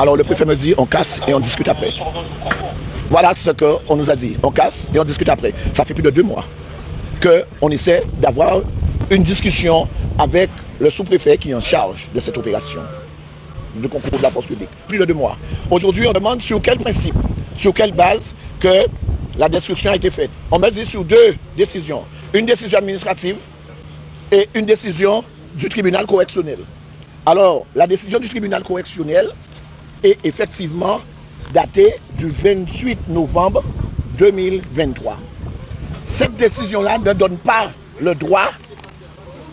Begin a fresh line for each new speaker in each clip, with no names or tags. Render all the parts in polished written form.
Alors le préfet me dit, on casse et on discute après. Voilà ce qu'on nous a dit. On casse et on discute après. Ça fait plus de 2 mois qu'on essaie d'avoir une discussion avec le sous-préfet qui est en charge de cette opération de concours de la force publique. Plus de 2 mois. Aujourd'hui, on demande sur quel principe, sur quelle base que la destruction a été faite. On me dit sur 2 décisions. Une décision administrative et une décision du tribunal correctionnel. Alors, la décision du tribunal correctionnel est effectivement datée du 28 novembre 2023. Cette décision-là ne donne pas le droit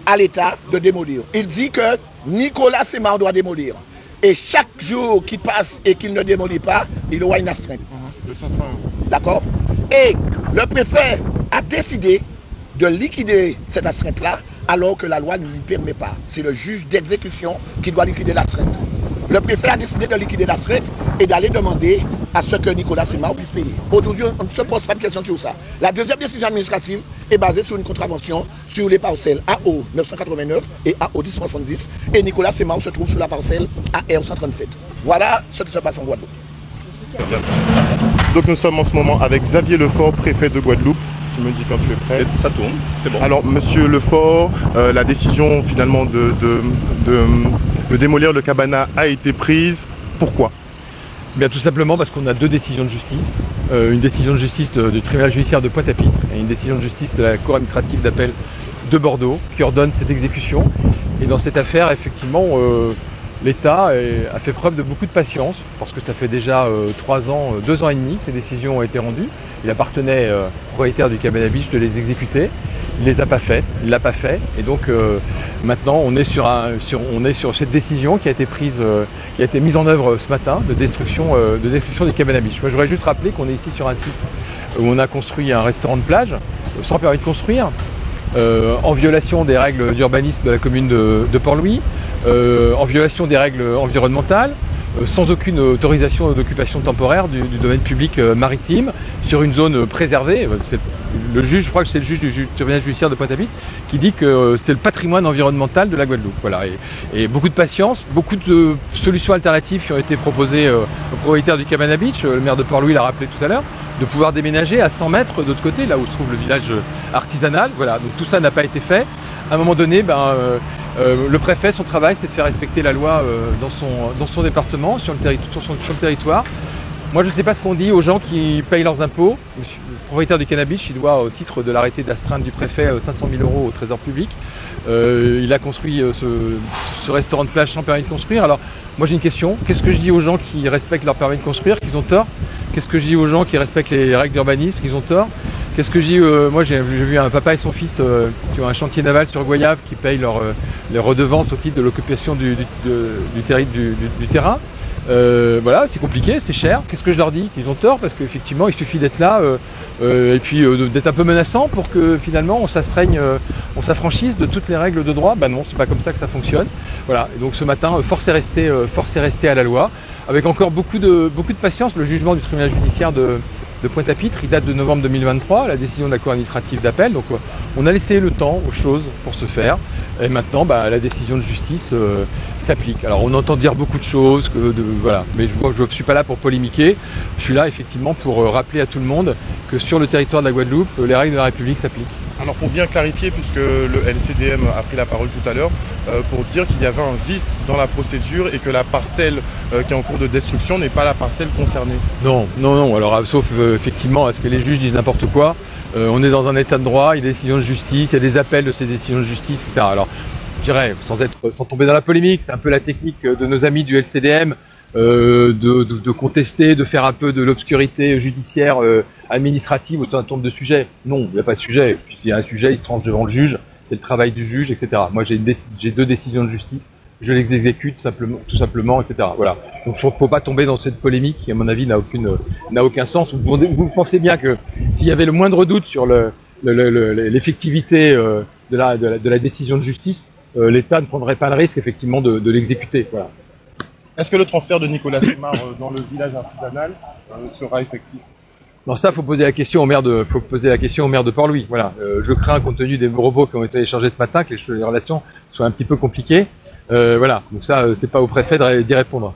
à l'État de démolir. Il dit que Nicolas Semar doit démolir. Et chaque jour qui passe et qu'il ne démolit pas, il aura une astreinte.
De 500 €.
D'accord? Et le préfet a décidé de liquider cette astreinte-là alors que la loi ne lui permet pas. C'est le juge d'exécution qui doit liquider l'astreinte. Le préfet a décidé de liquider l'astreinte et d'aller demander à ce que Nicolas Semar puisse payer. Aujourd'hui, on ne se pose pas de question sur ça. La deuxième décision administrative est basée sur une contravention sur les parcelles AO 989 et AO 1070 et Nicolas Semar se trouve sur la parcelle AR 137. Voilà ce qui se passe en Guadeloupe.
Donc nous sommes en ce moment avec Xavier Lefort, préfet de Guadeloupe. Tu me dis quand tu es prêt.
Ça tourne, c'est bon.
Alors, monsieur Lefort, la décision finalement de démolir le cabana a été prise. Pourquoi?
Bien, tout simplement parce qu'on a 2 décisions de justice. Une décision de justice du tribunal judiciaire de Pointe-à-Pitre et une décision de justice de la cour administrative d'appel de Bordeaux qui ordonne cette exécution. Et dans cette affaire, effectivement, l'État a fait preuve de beaucoup de patience parce que ça fait déjà 3 ans, 2 ans et demi que ces décisions ont été rendues. Il appartenait au propriétaire du Cabana Beach de les exécuter. Il les a pas faites, il l'a pas fait. Et donc maintenant on est sur cette décision qui a été prise, qui a été mise en œuvre ce matin de destruction du Cabana Beach. Moi je voudrais juste rappeler qu'on est ici sur un site où on a construit un restaurant de plage sans permis de construire, en violation des règles d'urbanisme de la commune de Port-Louis, en violation des règles environnementales, sans aucune autorisation d'occupation temporaire du domaine public maritime, sur une zone préservée. Le juge, je crois que c'est le juge du tribunal judiciaire de Pointe-à-Pitre qui dit que c'est le patrimoine environnemental de la Guadeloupe. Voilà. Et beaucoup de patience, beaucoup de solutions alternatives qui ont été proposées au propriétaire du Cabana Beach. Le maire de Port-Louis l'a rappelé tout à l'heure, de pouvoir déménager à 100 mètres de l'autre côté, là où se trouve le village artisanal. Voilà. Donc tout ça n'a pas été fait. À un moment donné, le préfet, son travail, c'est de faire respecter la loi dans son département, sur le territoire. Moi, je ne sais pas ce qu'on dit aux gens qui payent leurs impôts. Le propriétaire du Cabana Beach, il doit, au titre de l'arrêté d'astreinte du préfet, 500 000 € au trésor public. Il a construit ce restaurant de plage sans permis de construire. Alors, moi, j'ai une question. Qu'est-ce que je dis aux gens qui respectent leur permis de construire, qu'ils ont tort? Qu'est-ce que je dis aux gens qui respectent les règles d'urbanisme, qu'ils ont tort? Qu'est-ce que je dis moi j'ai vu un papa et son fils qui ont un chantier naval sur Goyave qui payent les redevances au titre de l'occupation du terrain. Voilà, c'est compliqué, c'est cher. Qu'est-ce que je leur dis? Qu'ils ont tort parce qu'effectivement il suffit d'être là et puis d'être un peu menaçant pour que finalement on s'astreigne, on s'affranchisse de toutes les règles de droit. Ben non, c'est pas comme ça que ça fonctionne. Voilà, et donc ce matin, force est restée à la loi, avec encore beaucoup de patience. Le jugement du tribunal judiciaire de Pointe-à-Pitre, il date de novembre 2023, la décision de la cour administrative d'appel. Donc on a laissé le temps aux choses pour se faire. Et maintenant, la décision de justice s'applique. Alors on entend dire beaucoup de choses, voilà. Mais je ne suis pas là pour polémiquer. Je suis là effectivement pour rappeler à tout le monde que sur le territoire de la Guadeloupe, les règles de la République s'appliquent.
Alors pour bien clarifier, puisque le LCDM a pris la parole tout à l'heure, pour dire qu'il y avait un vice dans la procédure et que la parcelle qui est en cours de destruction n'est pas la parcelle concernée.
Non. Alors sauf effectivement à ce que les juges disent n'importe quoi. On est dans un état de droit, il y a des décisions de justice, il y a des appels de ces décisions de justice, etc. Alors je dirais, sans tomber dans la polémique, c'est un peu la technique de nos amis du LCDM, de contester, de faire un peu de l'obscurité judiciaire administrative autour d'un nombre de sujets. Non, il n'y a pas de sujet. Puis s'il y a un sujet, il se tranche devant le juge, c'est le travail du juge, etc. Moi j'ai 2 décisions de justice, je les exécute tout simplement, etc. Voilà. Donc il ne faut pas tomber dans cette polémique qui, à mon avis, n'a aucun sens. Vous pensez bien que s'il y avait le moindre doute sur l'effectivité de la décision de justice, l'État ne prendrait pas le risque effectivement de l'exécuter. Voilà.
Est-ce que le transfert de Nicolas Semar dans le village artisanal sera effectif?
Alors ça, faut poser la question au maire de Port-Louis. Voilà. Je crains, compte tenu des propos qui ont été échangés ce matin, que les relations soient un petit peu compliquées. Voilà. Donc ça, c'est pas au préfet d'y répondre.